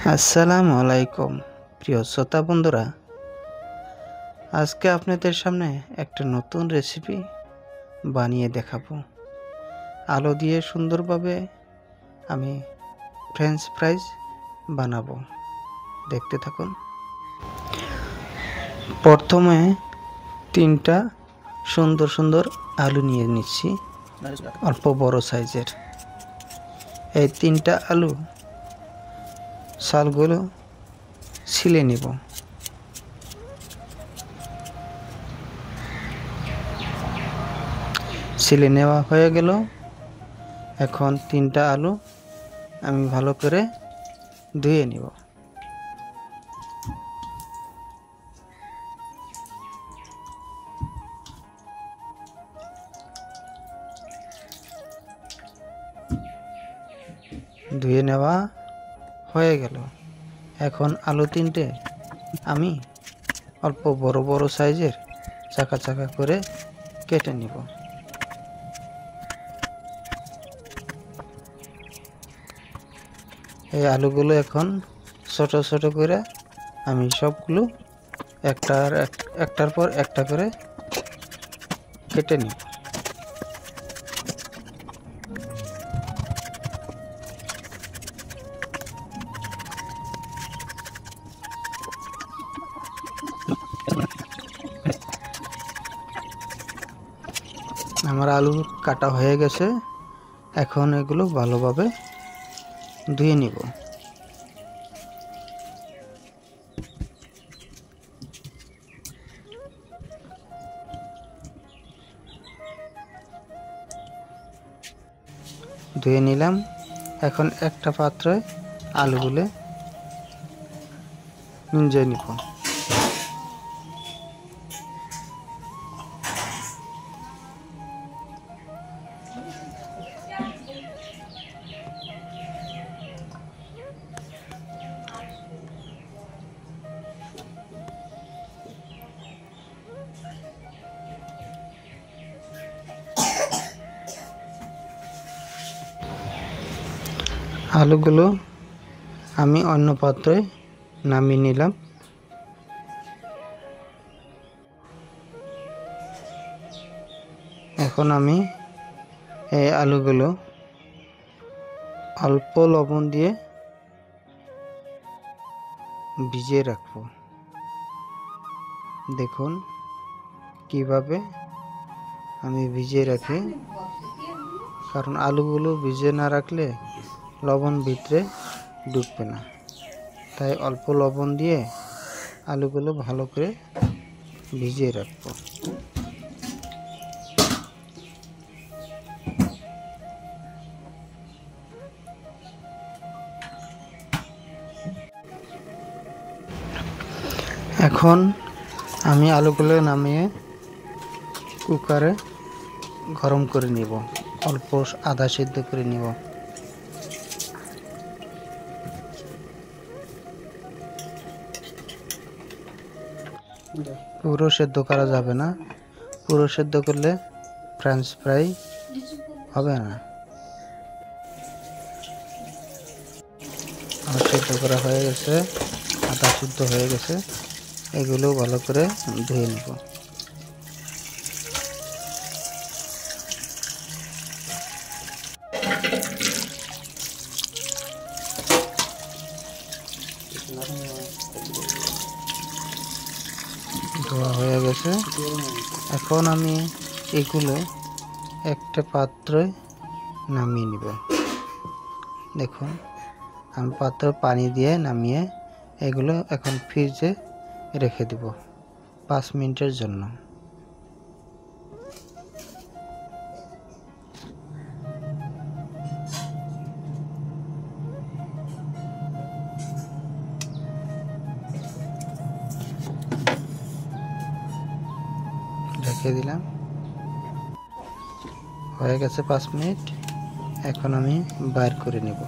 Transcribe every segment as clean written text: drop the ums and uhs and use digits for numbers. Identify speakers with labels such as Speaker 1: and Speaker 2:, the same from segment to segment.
Speaker 1: আসসালামু আলাইকুম প্রিয় শ্রোতা বন্ধুরা, আজকে আপনাদের সামনে একটা নতুন রেসিপি বানিয়ে দেখাবো। আলু দিয়ে সুন্দরভাবে আমি ফ্রেঞ্চ ফ্রাইজ বানাবো, দেখতে থাকুন। প্রথমে 3টা সুন্দর সুন্দর আলু নিয়ে নিচ্ছি, অল্প বড় সাইজের। এই 3টা আলু চালগুলো ছিলে নিব। ছিলে নেওয়া হয়ে গেল। এখন 3টা আলু আমি ভালো করে ধুয়ে নিব। ধুয়ে নেওয়া হয়ে গেল। এখন আলু 3টে আমি অল্প বড় বড় সাইজের চাকা চাকা করে কেটে নিব। এই আলুগুলো এখন ছোট ছোট করে আমি সবগুলো একটার পর একটা করে কেটে নিব। আমার আলু কাটা হয়ে গেছে। এখন এগুলো ভালোভাবে ধুয়ে নিব। ধুয়ে নিলাম। এখন একটা পাত্রে আলুগুলো নিয়ে নিব। আলুগুলো আমি অন্য পাত্রে নামিয়ে নিলাম। এখন আমি এই আলুগুলো অল্প লবণ দিয়ে ভিজিয়ে রাখবো। দেখুন কিভাবে আমি ভিজিয়ে রাখি, কারণ আলুগুলো ভিজিয়ে না রাখলে লবণ ভিতরে ঢুকবে না। তাই অল্প লবণ দিয়ে আলুগুলো ভালো করে ভিজিয়ে রাখবো। এখন আমি আলুগুলো নামিয়ে কুকারে গরম করে নিব, অল্প আধা সিদ্ধ করে নিব। পুরো সেদ্ধ করা যাবে না, পুরো সেদ্ধ করলে ফ্রেঞ্চ ফ্রাই হবে না। আমার সেদ্ধ করা হয়ে গেছে, আধা সিদ্ধ হয়ে গেছে। এগুলো ভালো করে ধুয়ে নিব। ধোয়া হয়ে গেছে। এখন আমি এগুলো একটা পাত্রে নামিয়ে নিব। দেখুন আমি পাত্রে পানি দিয়ে নামিয়ে এগুলো এখন ফ্রিজে রেখে দেব 5 মিনিটের জন্য। রেখে দিলাম, হয়ে গেছে 5 মিনিট। এখন আমি বাইর করে নেব।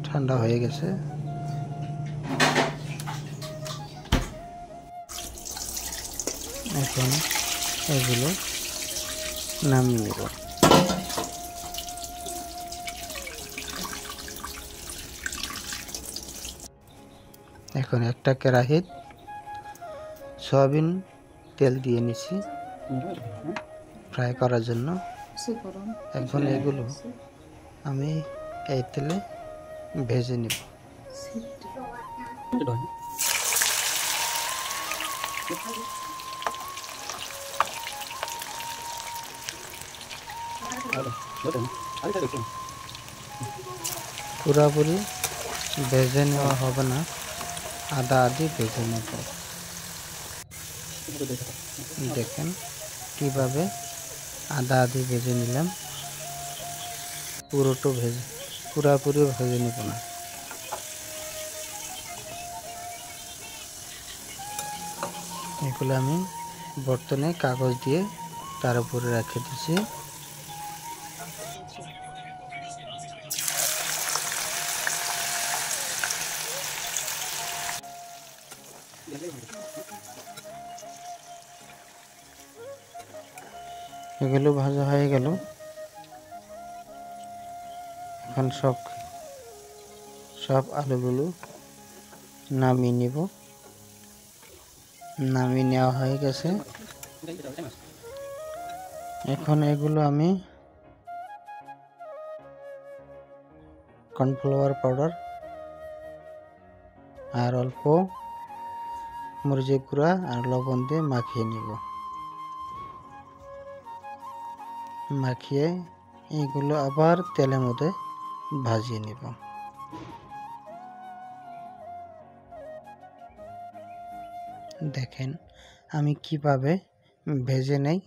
Speaker 1: ঠান্ডা হয়ে গেছে। এখন এগুলো নামিয়ে নেব। এখন একটা কড়াইতে সয়াবিন তেল দিয়ে নিছি ফ্রাই করার জন্য। এখন এগুলো আমি এই তেলে ভেজে নিব। পুরাপুরি ভেজে নেওয়া হবে না, আদা আদি ভেজে নেব। দেখেন কিভাবে আদা আদি ভেজে নিলাম। পুরাপুরি ভেজে নেব না। এগুলো আমি বর্তনে কাগজ দিয়ে তার উপরে রেখে দিয়েছি। এগুলো ভাজা হয়ে গেল। এখন সব আলুগুলো নামিয়ে নিব। নামিয়ে নেওয়া হয়ে গেছে। এখন এগুলো আমি কর্নফ্লাওয়ার পাউডার আর অল্প মরিচের গুঁড়া আর লবণ দিয়ে মাখিয়ে নিব। মাখিয়ে এগুলো আবার তেলের মধ্যে ভাজিয়ে নিব। দেখেন আমি কিভাবে ভেজে নেই।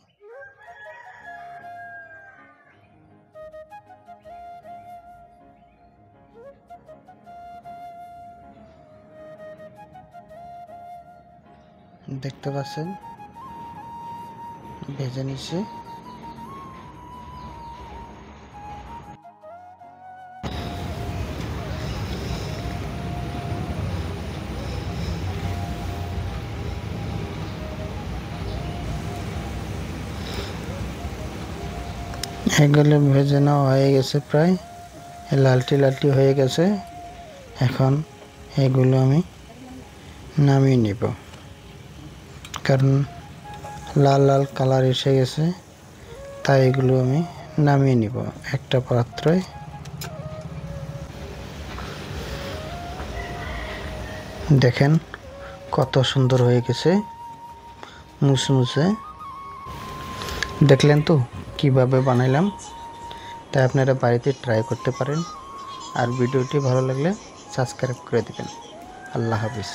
Speaker 1: দেখতে পাচ্ছেন ভেজে নিচ্ছি। এগুলো ভেজে নেওয়া হয়ে গেছে, প্রায় লালটি লালটি হয়ে গেছে। এখন এগুলো আমি নামিয়ে নিব, কারণ লাল লাল কালার এসে গেছে, তাই এগুলো আমি নামিয়ে নিব একটা পাত্রে। দেখেন কত সুন্দর হয়ে গেছে, মুসমুসে। দেখলেন তো কিভাবে বানাইলাম। তাই আপনারা বাড়িতে ট্রাই করতে পারেন। আর ভিডিওটি ভালো লাগলে সাবস্ক্রাইব করে দিবেন। আল্লাহ হাফিজ।